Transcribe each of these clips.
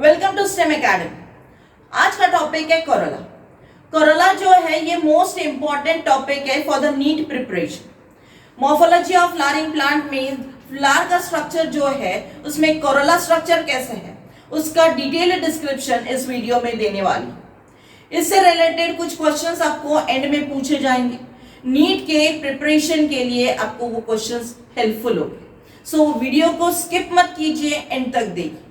Welcome to stem academy. आज का topic है कोरोला। कोरोला जो है ये मोस्ट इंपॉर्टेंट टॉपिक है for the NEET preparation. Morphology of flowering plant means flower का स्ट्रक्चर जो है उसमें कोरोला स्ट्रक्चर कैसे है उसका डिटेल डिस्क्रिप्शन इस वीडियो में देने वाली। इससे रिलेटेड कुछ क्वेश्चंस आपको एंड में पूछे जाएंगे। नीट के प्रिपरेशन के लिए आपको वो क्वेश्चंस हेल्पफुल होंगे। सो वीडियो को स्किप मत कीजिए, एंड तक देखिए।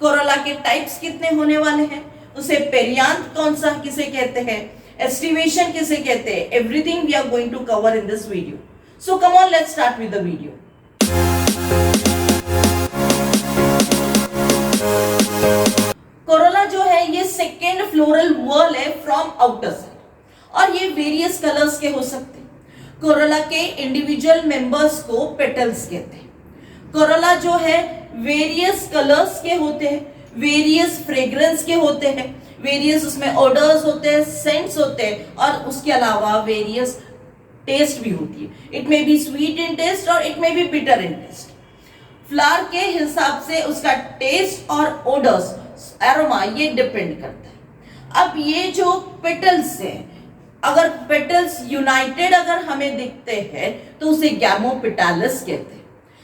कोरोला के टाइप्स कितने होने वाले हैं, उसे पेरियांथ कौन सा किसे कहते हैं, एस्टिवेशन किसे कहते हैं, everything we are going to cover in this video. So come on, let's start with the video. Corolla जो है ये सेकेंड फ्लोरल वॉल है फ्रॉम आउटर साइड, और ये वेरियस कलर्स के हो सकते हैं। कोरोला के इंडिविजुअल मेंबर्स को पेटल्स कहते हैं। कोरोला जो है वेरियस कलर्स के होते हैं, वेरियस फ्रेग्रेंस के होते हैं, वेरियस उसमें ऑर्डर्स होते हैं, सेंट्स होते हैं, और उसके अलावा वेरियस टेस्ट भी होती है। It may be sweet in taste और it may be bitter in taste. Flower के हिसाब से उसका टेस्ट और ऑर्डर्स, एरोमा, ये डिपेंड करता है। अब ये जो पेटल्स है, अगर पेटल्स यूनाइटेड अगर हमें दिखते हैं तो उसे गैमोपेटालस कहते हैं।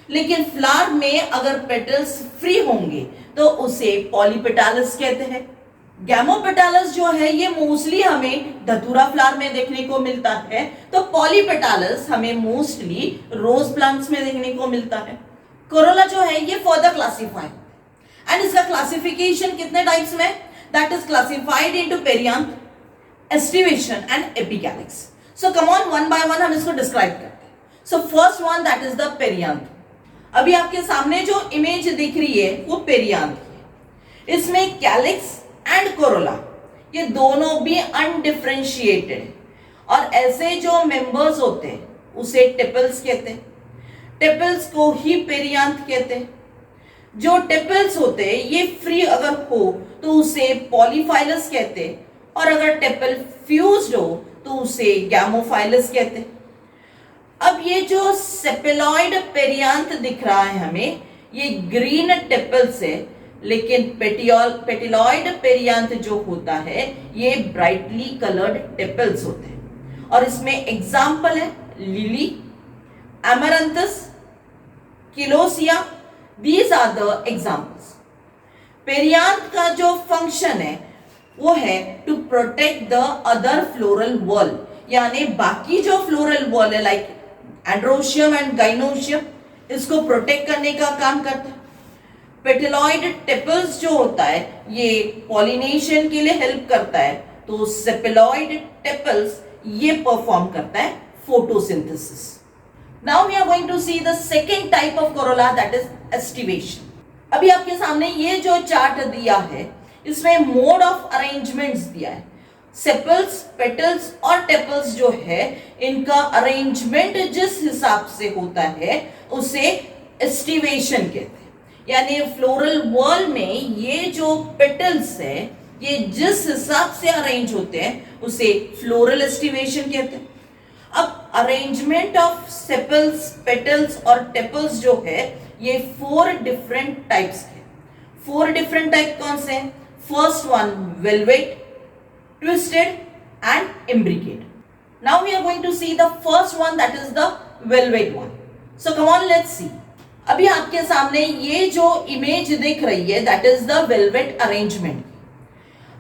लेकिन फ्लावर में अगर पेटल्स फ्री होंगे तो उसे पॉलीपेटालस कहते हैं। गैमोपेटालस जो है ये मोस्टली हमें धतूरा फ्लावर में देखने को मिलता है, तो पॉलीपेटालस हमें मोस्टली रोज प्लांट्स में देखने को मिलता है। कोरोला जो है ये फर्दर क्लासिफाइड, एंड इसका क्लासिफिकेशन कितने टाइप्स में, that is classified into perianth, aestivation and epicalyx. So come on, one by one हम इसको डिस्क्राइब करते हैं। So first one that is the perianth. अभी आपके सामने जो इमेज दिख रही है वो पेरियांथ है। इसमें कैलिक्स एंड कोरोला ये दोनों भी अनडिफरेंशिएटेड है, और ऐसे जो मेंबर्स होते हैं उसे टेपल्स कहते हैं। टेपल्स को ही पेरियांथ कहते हैं। जो टेपल्स होते हैं ये फ्री अगर हो तो उसे पॉलीफाइलस कहते हैं, और अगर टेपल फ्यूज्ड हो तो उसे गैमोफाइलस कहते हैं। अब ये जो सेपेलॉइड पेरियांथ दिख रहा है हमें, ये ग्रीन टेपल्स है, लेकिन पेटिलॉइड पेरियांथ जो होता है ये ब्राइटली कलर्ड टेपल्स होते हैं। और इसमें एग्जाम्पल है lily, amaranthus, celosia, these are the examples. Perianth का जो फंक्शन है वो है to protect the other floral whorl, यानी बाकी जो फ्लोरल वॉल है लाइक एंड्रोशियम एंड गाइनोशियम, इसको प्रोटेक्ट करने का काम करता है। पेटिलॉइड टेपल्स जो होता है ये पॉलिनेशन के लिए हेल्प करता है, तो सेपेलॉइड टेपल्स ये परफॉर्म करता है photosynthesis. Now we are going to see the second type of corolla, that is aestivation. अभी आपके सामने ये जो चार्ट दिया है इसमें मोड ऑफ अरेंजमेंट्स दिया है। सेपल्स, पेटल्स और टेपल्स जो है इनका अरेंजमेंट जिस हिसाब से होता है उसे एस्टिवेशन कहते हैं। यानी फ्लोरल वॉल में ये जो पेटल्स है ये जिस हिसाब से अरेंज होते हैं उसे फ्लोरल एस्टिवेशन कहते हैं। अब अरेंजमेंट ऑफ सेपल्स, पेटल्स और टेपल्स जो है ये 4 डिफरेंट टाइप्स है। 4 डिफरेंट टाइप कौन से हैं? First one velvet, twisted and imbricate. Now we are going to see the first one, that is the velvet one. So come on, let's see. अभी आपके सामने ये जो इमेज दिख रही है that is the velvet arrangement.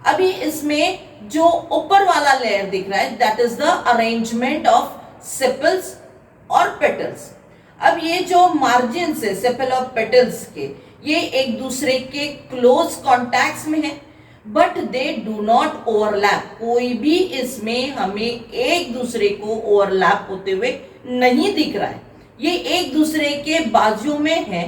अभी इसमें जो ऊपर वाला लेयर दिख रहा है that is the arrangement of sepals और petals. अब ये जो मार्जिन है सेपल और पेटल्स के, ये एक दूसरे के क्लोज कॉन्टैक्ट्स में है, but they do not overlap. कोई भी इसमें हमें एक दूसरे को ओवरलैप होते हुए नहीं दिख रहा है। ये एक दूसरे के बाजू में है।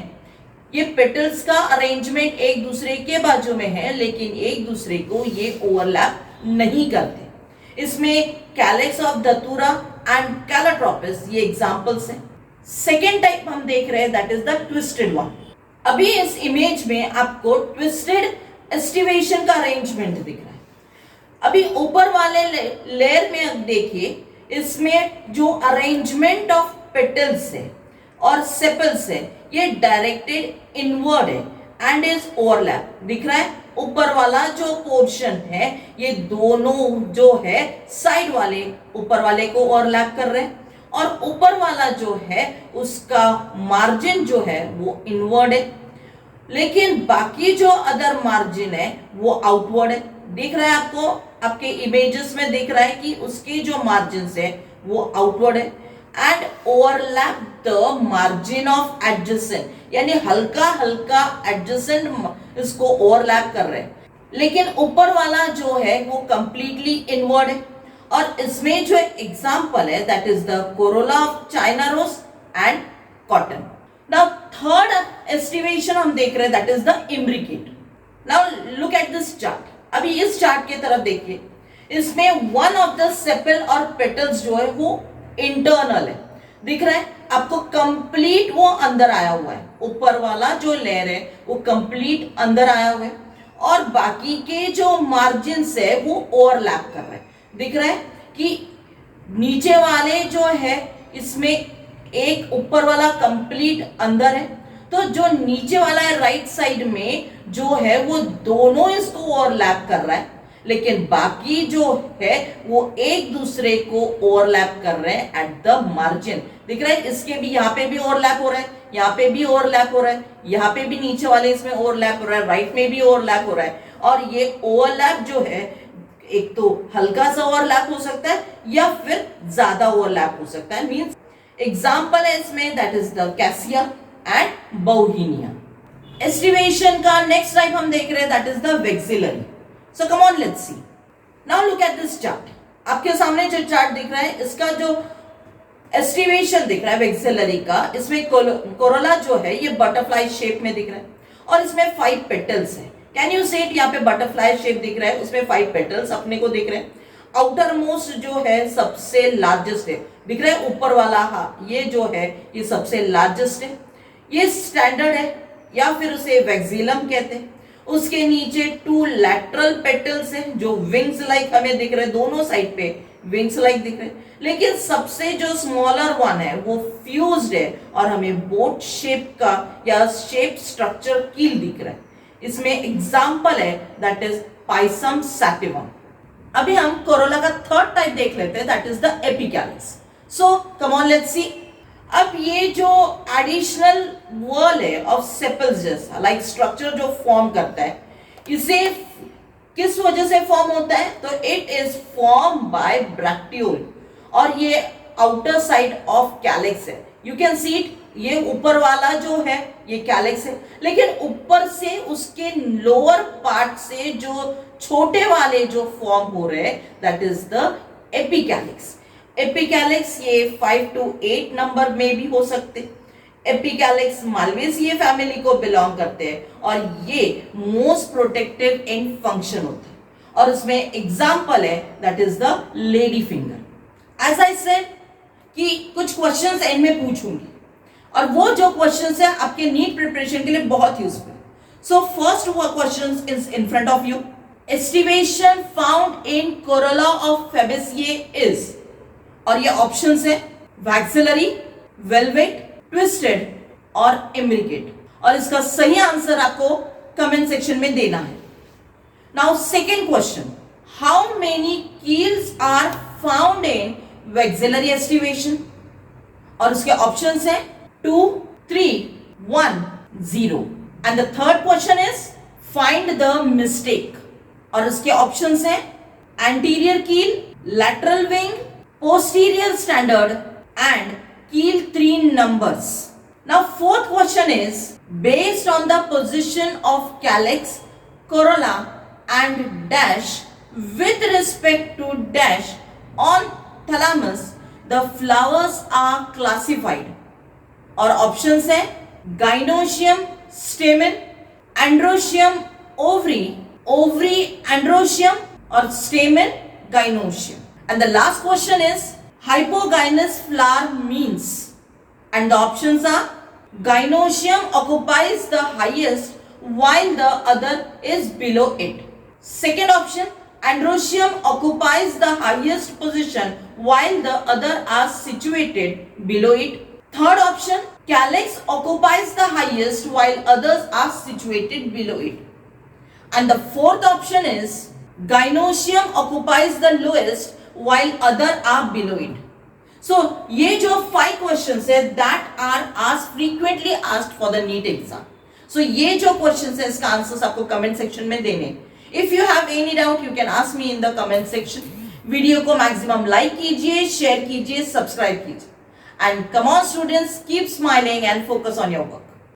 ये पेटल्स का अरेंजमेंट एक दूसरे के बाजू में है, लेकिन एक दूसरे को ये ओवरलैप नहीं करते। इसमें कैलिक्स ऑफ धतूरा एंड कैलोट्रोपिस ये एग्जांपल्स हैं। सेकेंड टाइप हम देख रहे हैं that is the twisted one. अभी इस इमेज में आपको ट्विस्टेड एस्टिवेशन का अरेंजमेंट दिख रहा है। अभी ऊपर वाले लेयर में अब देखिए, इसमें जो अरेंजमेंट ऑफ पेटल्स है और सेपल्स है ये डायरेक्टेड इनवर्ड है एंड इज ओवरलैप। दिख रहा है, ऊपर वाला जो पोर्शन है ये दोनों जो है साइड वाले ऊपर वाले को ओवरलैप कर रहे हैं, और ऊपर वाला जो है उसका मार्जिन जो है वो इनवर्ड है, लेकिन बाकी जो अदर मार्जिन है वो आउटवर्ड है। दिख रहा है आपको, आपके इमेजेस में दिख रहा है कि उसके जो मार्जिन है वो आउटवर्ड है, and overlap the margin of adjacent, यानी हल्का हल्का एडजेसेंट इसको ओवरलैप कर रहे हैं, लेकिन ऊपर वाला जो है वो कंप्लीटली इनवर्ड है। और इसमें जो एग्जांपल है that is the corolla of China rose and cotton. Now third aestivation हम देख रहे हैं that is the imbricate. Now look at this chart. अभी इस चार्ट की तरफ देखिए, इसमें वन ऑफ द सेपल और पेटल्स जो है वो इंटरनल है, दिख रहा है आपको, कंप्लीट वो अंदर आया हुआ है, ऊपर वाला जो लेयर है वो कंप्लीट अंदर आया हुआ है, और बाकी के जो मार्जिन है वो ओवरलैप कर रहे हैं। दिख रहा है कि नीचे वाले जो है इसमें एक ऊपर वाला कंप्लीट अंदर है, तो जो नीचे वाला है राइट साइड में जो है वो दोनों इसको ओवरलैप कर रहा है, लेकिन बाकी जो है वो एक दूसरे को ओवरलैप कर रहे हैं एट द मार्जिन। दिख रहा है, इसके भी यहाँ पे भी ओवरलैप हो रहा है, यहाँ पे भी ओवरलैप हो रहा है, यहाँ पे भी नीचे वाले इसमें ओवरलैप हो रहा है, राइट में भी ओवरलैप हो रहा है। और ये ओवरलैप जो है एक तो हल्का सा ओवरलैप हो सकता है या फिर ज्यादा ओवरलैप हो सकता है। मींस एग्जांपल है इसमें that is the cassia and bauhinia. Estimation का नेक्स्ट टाइप हम देख रहे हैं that is the vexillary. So come on let's C. Now look at this chart. आपके सामने जो चार्ट दिख रहा है इसका जो एस्टिमेशन दिख रहा है वेक्सिलरी का, इसमें कोरोला जो है ये बटरफ्लाई शेप में दिख रहा है और इसमें 5 पेटल्स है। कैन यू सेट, यहाँ पे बटरफ्लाई शेप दिख रहा है, उसमें 5 पेटल्स अपने को दिख रहे हैं। आउटर मोस्ट जो है सबसे लार्जेस्ट है, दिख रहा है ऊपर वाला, हाँ ये जो है ये सबसे लार्जेस्ट है, ये स्टैंडर्ड है या फिर उसे वैक्सिलम कहते हैं। उसके नीचे 2 लैटरल पेटल्स हैं जो विंग्स लाइक हमें दिख रहे हैं, दोनों साइड पे विंग्स लाइक दिख रहे हैं, लेकिन सबसे जो स्मॉलर वन है वो फ्यूज्ड है और हमें बोट शेप का या शेप स्ट्रक्चर कील दिख रहा है। इसमें एग्जाम्पल है दैट इज पाइसम सैटिवम। अभी हम कोरोला का थर्ड टाइप देख लेते हैं that is the epicalyx. So come on let's see. अब ये जो एडिशनल वर्ल है ऑफ सेपल्स जैसा लाइक स्ट्रक्चर जो फॉर्म करता है, इसे किस वजह से फॉर्म होता है, तो इट इज फॉर्म बाय ब्रैक्टियोल, और ये आउटर साइड ऑफ कैलिक्स है। यू कैन सी इट, ये ऊपर वाला जो है ये कैलिक्स है, लेकिन ऊपर से उसके लोअर पार्ट से जो छोटे वाले जो फॉर्म हो रहे हैं that is the epicalyx. Epicalyx ये 5 to 8 नंबर में भी हो सकते। एपिकैलिक्स मालवेसिए फैमिली को बिलोंग करते हैं और ये मोस्ट प्रोटेक्टिव इन फंक्शन होता है, और उसमें एग्जांपल है that is the lady finger. As I said कि कुछ क्वेश्चंस एंड में पूछूंगी, और वो जो क्वेश्चंस है आपके नीट प्रिपरेशन के लिए बहुत useful. So first question is in front of you. Aestivation found in corolla of Fabaceae is, और ये ऑप्शंस है वैक्सिलरी, वेलवेट, ट्विस्टेड और इम्ब्रिकेट, और इसका सही आंसर आपको कमेंट सेक्शन में देना है। Now second question, how many keels are found in vexillary aestivation, और उसके ऑप्शंस हैं 2, 3, 1, 0, and the third question is find the mistake, और उसके ऑप्शंस हैं anterior keel, lateral wing, posterior standard and keel 3 numbers. Now fourth question is based on the position of calyx, corolla and dash with respect to dash on thalamus the flowers are classified, और options है gynoecium stamen, androecium ovary, ovary androecium और stamen gynoecium. And the last question is hypogynous flower means, and the options are gynoecium occupies the highest while the other is below it. Second option, androecium occupies the highest position while the other are situated below it. Third option, calyx occupies the highest while others are situated below it. And the fourth option is gynoecium occupies the lowest while other are below it. So ये जो 5 questions है that are asked frequently asked for the NEET exam. So ये जो questions है इसका answers आपको comment section में देने. If you have any doubt you can ask me in the comment section. Video को मैक्सिमम लाइक कीजिए, शेयर कीजिए, सब्सक्राइब कीजिए. And come on students, keep smiling and focus on your work.